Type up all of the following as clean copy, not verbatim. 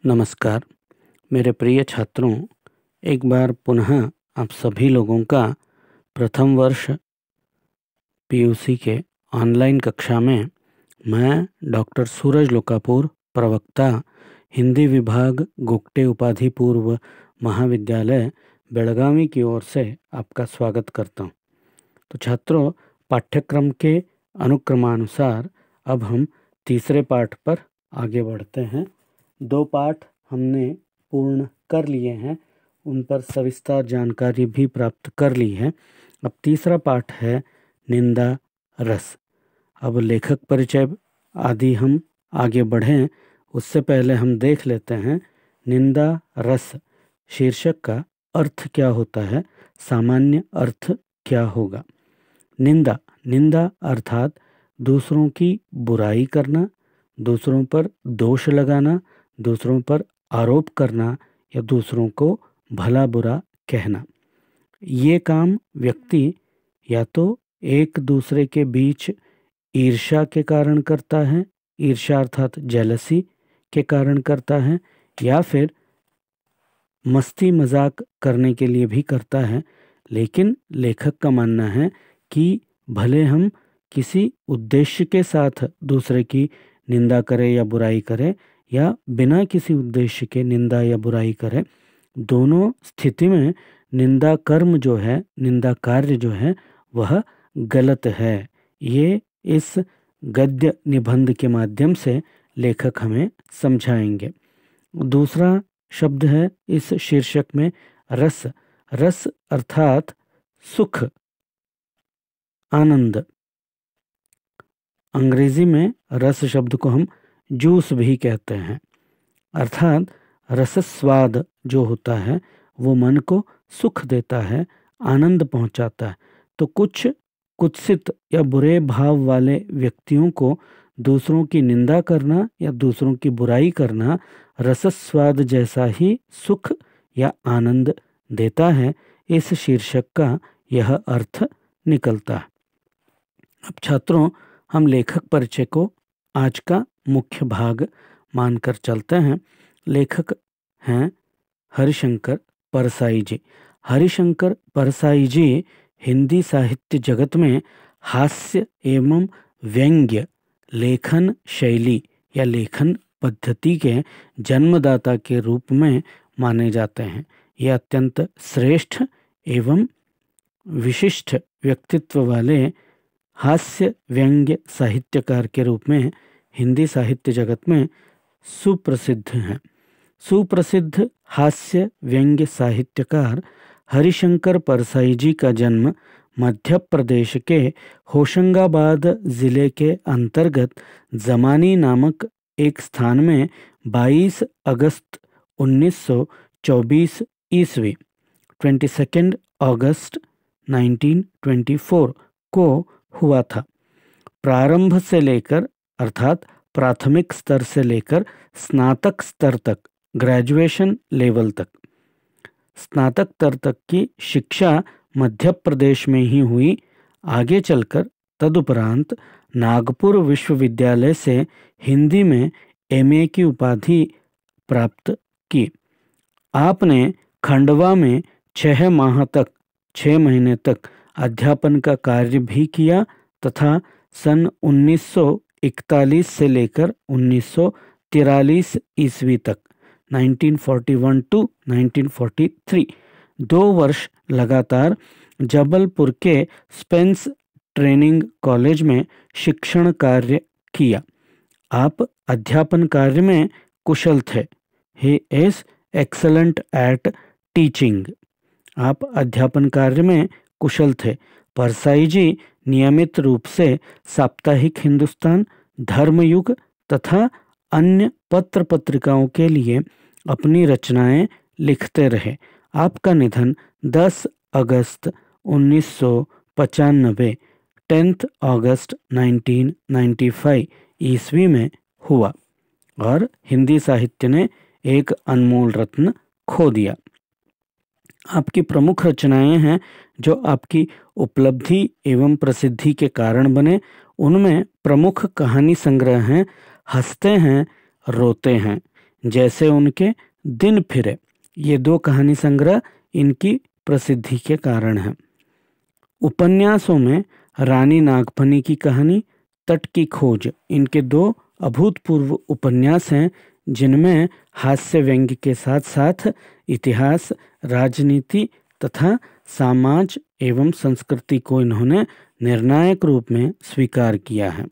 नमस्कार मेरे प्रिय छात्रों, एक बार पुनः आप सभी लोगों का प्रथम वर्ष पीयूसी के ऑनलाइन कक्षा में मैं डॉक्टर सूरज लोकापुर, प्रवक्ता, हिंदी विभाग, गोगटे उपाधि पूर्व महाविद्यालय, बेलगावी की ओर से आपका स्वागत करता हूं। तो छात्रों, पाठ्यक्रम के अनुक्रमानुसार अब हम तीसरे पाठ पर आगे बढ़ते हैं। 2 पाठ हमने पूर्ण कर लिए हैं, उन पर सविस्तर जानकारी भी प्राप्त कर ली है। अब तीसरा पाठ है निंदा रस। अब लेखक परिचय आदि हम आगे बढ़ें उससे पहले हम देख लेते हैं निंदा रस शीर्षक का अर्थ क्या होता है, सामान्य अर्थ क्या होगा। निंदा अर्थात दूसरों की बुराई करना, दूसरों पर दोष लगाना, दूसरों पर आरोप करना या दूसरों को भला बुरा कहना। ये काम व्यक्ति या तो एक दूसरे के बीच ईर्ष्या के कारण करता है, ईर्ष्या अर्थात जेलसी के कारण करता है, या फिर मस्ती मजाक करने के लिए भी करता है। लेकिन लेखक का मानना है कि भले हम किसी उद्देश्य के साथ दूसरे की निंदा करें या बुराई करें या बिना किसी उद्देश्य के निंदा या बुराई करें, दोनों स्थिति में निंदा कर्म जो है, निंदा कार्य जो है वह गलत है। ये इस गद्य निबंध के माध्यम से लेखक हमें समझाएंगे। दूसरा शब्द है इस शीर्षक में रस। रस अर्थात सुख, आनंद। अंग्रेजी में रस शब्द को हम जूस भी कहते हैं। अर्थात रसस्वाद जो होता है वो मन को सुख देता है, आनंद पहुंचाता है। तो कुछ कुत्सित या बुरे भाव वाले व्यक्तियों को दूसरों की निंदा करना या दूसरों की बुराई करना रसस्वाद जैसा ही सुख या आनंद देता है। इस शीर्षक का यह अर्थ निकलता है। अब छात्रों, हम लेखक परिचय को आज का मुख्य भाग मानकर चलते हैं। लेखक हैं हरिशंकर परसाई जी। हरिशंकर परसाई जी हिंदी साहित्य जगत में हास्य एवं व्यंग्य लेखन शैली या लेखन पद्धति के जन्मदाता के रूप में माने जाते हैं। ये अत्यंत श्रेष्ठ एवं विशिष्ट व्यक्तित्व वाले हास्य व्यंग्य साहित्यकार के रूप में हिंदी साहित्य जगत में सुप्रसिद्ध हैं। सुप्रसिद्ध हास्य व्यंग्य साहित्यकार हरिशंकर परसाई जी का जन्म मध्य प्रदेश के होशंगाबाद जिले के अंतर्गत जमानी नामक एक स्थान में 22 अगस्त 1924 ईस्वी 22 अगस्त 1924 को हुआ था। प्रारंभ से लेकर अर्थात प्राथमिक स्तर से लेकर स्नातक स्तर तक, ग्रेजुएशन लेवल तक, स्नातक स्तर तक की शिक्षा मध्य प्रदेश में ही हुई। आगे चलकर तदुपरांत नागपुर विश्वविद्यालय से हिंदी में एमए की उपाधि प्राप्त की। आपने खंडवा में 6 महीने तक अध्यापन का कार्य भी किया तथा सन 1941 से लेकर 1943 ईस्वी तक 1941 टू 1943 2 वर्ष लगातार जबलपुर के स्पेंस ट्रेनिंग कॉलेज में शिक्षण कार्य किया। आप अध्यापन कार्य में कुशल थे। He is excellent at teaching. आप अध्यापन कार्य में कुशल थे। परसाई जी नियमित रूप से साप्ताहिक हिंदुस्तान, धर्मयुग तथा अन्य पत्र पत्रिकाओं के लिए अपनी रचनाएं लिखते रहे। आपका निधन 10 अगस्त 1995 10 अगस्त 1995 ईस्वी में हुआ और हिंदी साहित्य ने एक अनमोल रत्न खो दिया। आपकी प्रमुख रचनाएं हैं जो आपकी उपलब्धि एवं प्रसिद्धि के कारण बने। उनमें प्रमुख कहानी संग्रह हैं हंसते हैं रोते हैं, जैसे उनके दिन फिरे। ये 2 कहानी संग्रह इनकी प्रसिद्धि के कारण हैं। उपन्यासों में रानी नागफनी की कहानी, तट की खोज, इनके 2 अभूतपूर्व उपन्यास हैं जिनमें हास्य व्यंग्य के साथ साथ इतिहास, राजनीति तथा समाज एवं संस्कृति को इन्होंने निर्णायक रूप में स्वीकार किया है।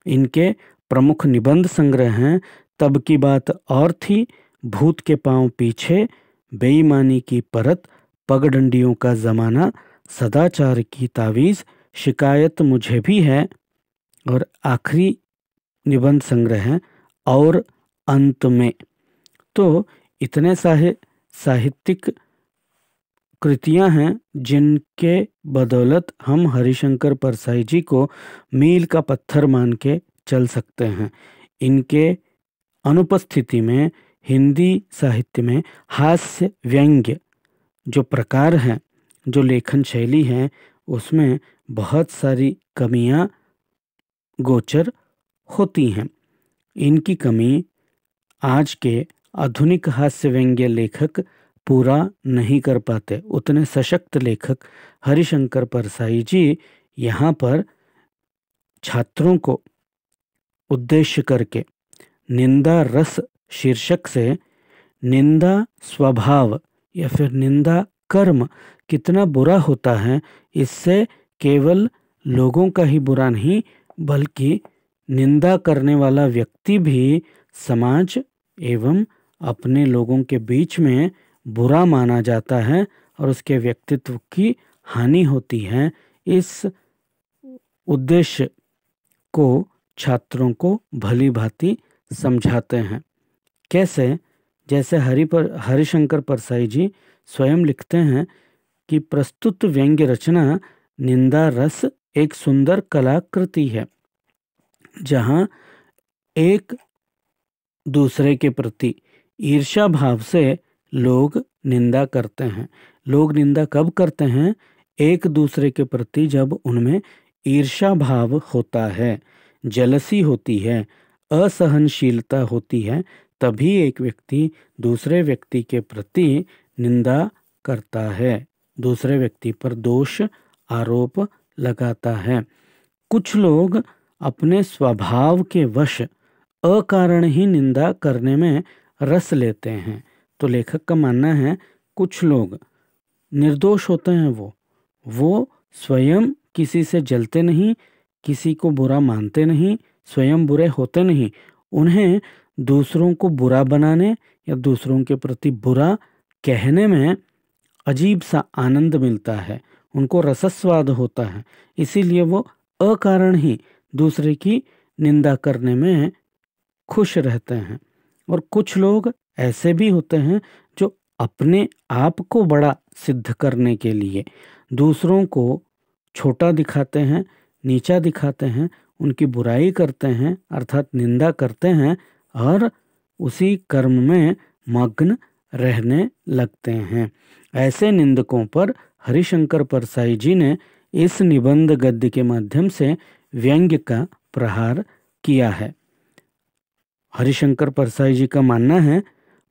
इनके प्रमुख निबंध संग्रह हैं तब की बात और थी, भूत के पांव पीछे, बेईमानी की परत, पगडंडियों का जमाना, सदाचार की तावीज़, शिकायत मुझे भी है और आखिरी निबंध संग्रह है और अंत में। तो इतने साहित्यिक कृतियां हैं जिनके बदौलत हम हरिशंकर परसाई जी को मील का पत्थर मान के चल सकते हैं। इनके अनुपस्थिति में हिंदी साहित्य में हास्य व्यंग्य जो प्रकार हैं, जो लेखन शैली है, उसमें बहुत सारी कमियां गोचर होती हैं। इनकी कमी आज के आधुनिक हास्य व्यंग्य लेखक पूरा नहीं कर पाते। उतने सशक्त लेखक हरिशंकर परसाई जी यहाँ पर छात्रों को उद्देश्य करके निंदा रस शीर्षक से निंदा स्वभाव या फिर निंदा कर्म कितना बुरा होता है, इससे केवल लोगों का ही बुरा नहीं बल्कि निंदा करने वाला व्यक्ति भी समाज एवं अपने लोगों के बीच में बुरा माना जाता है और उसके व्यक्तित्व की हानि होती है। इस उद्देश्य को छात्रों को भली भांति समझाते हैं। कैसे? जैसे हरिशंकर परसाई जी स्वयं लिखते हैं कि प्रस्तुत व्यंग्य रचना निंदा रस एक सुंदर कलाकृति है, जहां एक दूसरे के प्रति ईर्ष्या भाव से लोग निंदा करते हैं। लोग निंदा कब करते हैं? एक दूसरे के प्रति जब उनमें ईर्ष्या भाव होता है, जेलसी होती है, असहनशीलता होती है, तभी एक व्यक्ति दूसरे व्यक्ति के प्रति निंदा करता है, दूसरे व्यक्ति पर दोष आरोप लगाता है। कुछ लोग अपने स्वभाव के वश अकारण ही निंदा करने में रस लेते हैं। तो लेखक का मानना है कुछ लोग निर्दोष होते हैं, वो स्वयं किसी से जलते नहीं, किसी को बुरा मानते नहीं, स्वयं बुरे होते नहीं, उन्हें दूसरों को बुरा बनाने या दूसरों के प्रति बुरा कहने में अजीब सा आनंद मिलता है, उनको रसस्वाद होता है, इसीलिए वो अकारण ही दूसरे की निंदा करने में खुश रहते हैं। और कुछ लोग ऐसे भी होते हैं जो अपने आप को बड़ा सिद्ध करने के लिए दूसरों को छोटा दिखाते हैं, नीचा दिखाते हैं, उनकी बुराई करते हैं अर्थात निंदा करते हैं और उसी कर्म में मग्न रहने लगते हैं। ऐसे निंदकों पर हरिशंकर परसाई जी ने इस निबंध गद्य के माध्यम से व्यंग्य का प्रहार किया है। हरिशंकर परसाई जी का मानना है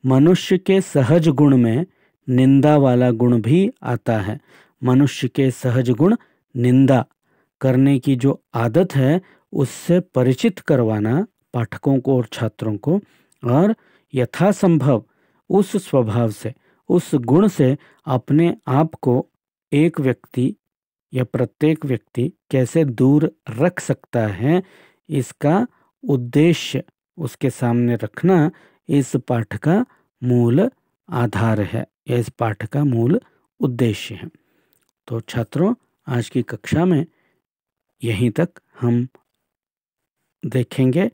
मनुष्य के सहज गुण में निंदा वाला गुण भी आता है। मनुष्य के सहज गुण निंदा करने की जो आदत है उससे परिचित करवाना पाठकों को और छात्रों को, और यथासंभव उस स्वभाव से, उस गुण से अपने आप को एक व्यक्ति या प्रत्येक व्यक्ति कैसे दूर रख सकता है, इसका उद्देश्य उसके सामने रखना इस पाठ का मूल आधार है, इस पाठ का मूल उद्देश्य है। तो छात्रों, आज की कक्षा में यहीं तक हम देखेंगे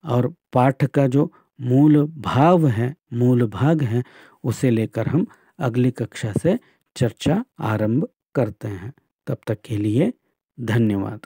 और पाठ का जो मूल भाव है, मूल भाग है, उसे लेकर हम अगली कक्षा से चर्चा आरंभ करते हैं। तब तक के लिए धन्यवाद।